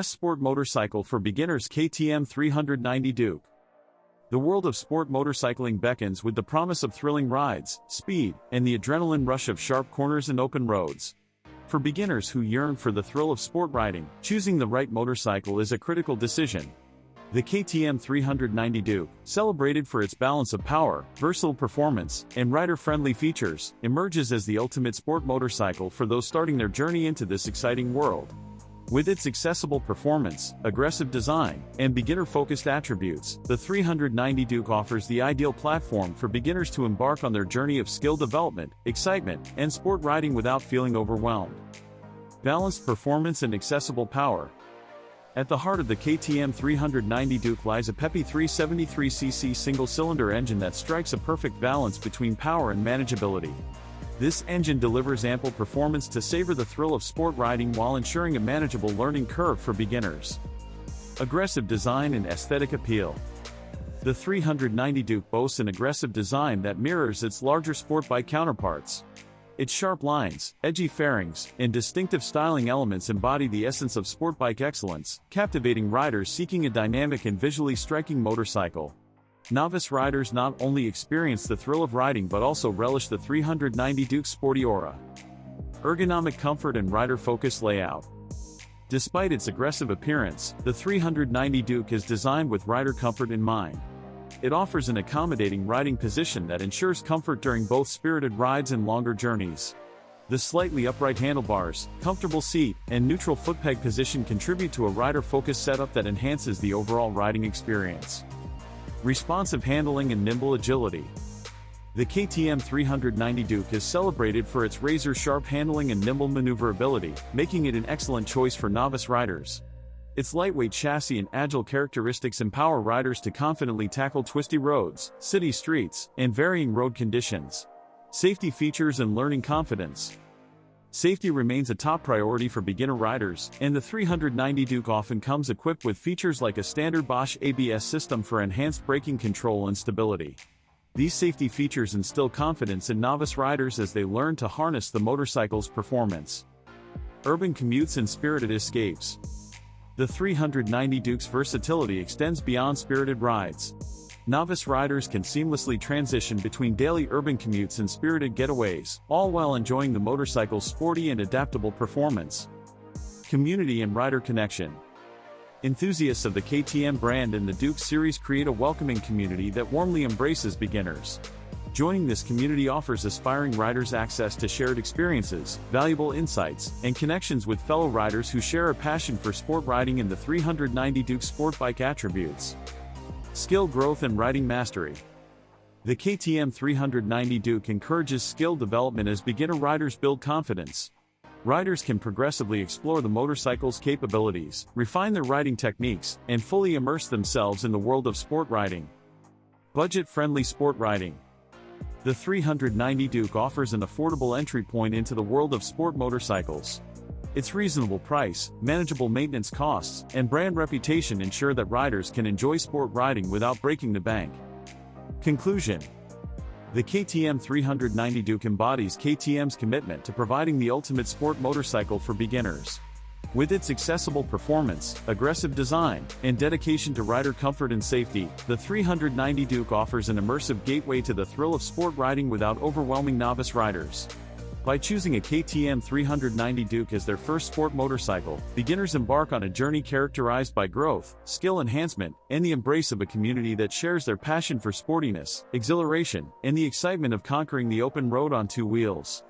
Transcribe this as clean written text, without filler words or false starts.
Best Sport Motorcycle for Beginners KTM 390 Duke. The world of sport motorcycling beckons with the promise of thrilling rides, speed, and the adrenaline rush of sharp corners and open roads. For beginners who yearn for the thrill of sport riding, choosing the right motorcycle is a critical decision. The KTM 390 Duke, celebrated for its balance of power, versatile performance, and rider-friendly features, emerges as the ultimate sport motorcycle for those starting their journey into this exciting world. With its accessible performance, aggressive design, and beginner-focused attributes, the 390 Duke offers the ideal platform for beginners to embark on their journey of skill development, excitement, and sport riding without feeling overwhelmed. Balanced performance and accessible power. At the heart of the KTM 390 Duke lies a peppy 373cc single-cylinder engine that strikes a perfect balance between power and manageability. This engine delivers ample performance to savor the thrill of sport riding while ensuring a manageable learning curve for beginners. Aggressive design and aesthetic appeal. The 390 Duke boasts an aggressive design that mirrors its larger sport bike counterparts. Its sharp lines, edgy fairings, and distinctive styling elements embody the essence of sport bike excellence, captivating riders seeking a dynamic and visually striking motorcycle. Novice riders not only experience the thrill of riding but also relish the 390 Duke's sporty aura. Ergonomic comfort and rider-focused layout. Despite its aggressive appearance, the 390 Duke is designed with rider comfort in mind. It offers an accommodating riding position that ensures comfort during both spirited rides and longer journeys. The slightly upright handlebars, comfortable seat, and neutral foot peg position contribute to a rider-focused setup that enhances the overall riding experience. Responsive handling and nimble agility. The KTM 390 Duke is celebrated for its razor-sharp handling and nimble maneuverability, making it an excellent choice for novice riders. Its lightweight chassis and agile characteristics empower riders to confidently tackle twisty roads, city streets, and varying road conditions. Safety features and learning confidence. Safety remains a top priority for beginner riders, and the 390 Duke often comes equipped with features like a standard Bosch ABS system for enhanced braking control and stability. These safety features instill confidence in novice riders as they learn to harness the motorcycle's performance. Urban commutes and spirited escapes. The 390 Duke's versatility extends beyond spirited rides. Novice riders can seamlessly transition between daily urban commutes and spirited getaways, all while enjoying the motorcycle's sporty and adaptable performance. Community and rider connection. Enthusiasts of the KTM brand and the Duke series create a welcoming community that warmly embraces beginners. Joining this community offers aspiring riders access to shared experiences, valuable insights, and connections with fellow riders who share a passion for sport riding and the 390 Duke sport bike attributes. Skill growth and riding mastery. The KTM 390 Duke encourages skill development as beginner riders build confidence. Riders can progressively explore the motorcycle's capabilities, refine their riding techniques, and fully immerse themselves in the world of sport riding. Budget-friendly sport riding. The 390 Duke offers an affordable entry point into the world of sport motorcycles. Its reasonable price, manageable maintenance costs, and brand reputation ensure that riders can enjoy sport riding without breaking the bank. Conclusion. The KTM 390 Duke embodies KTM's commitment to providing the ultimate sport motorcycle for beginners. With its accessible performance, aggressive design, and dedication to rider comfort and safety, the 390 Duke offers an immersive gateway to the thrill of sport riding without overwhelming novice riders. By choosing a KTM 390 Duke as their first sport motorcycle, beginners embark on a journey characterized by growth, skill enhancement, and the embrace of a community that shares their passion for sportiness, exhilaration, and the excitement of conquering the open road on two wheels.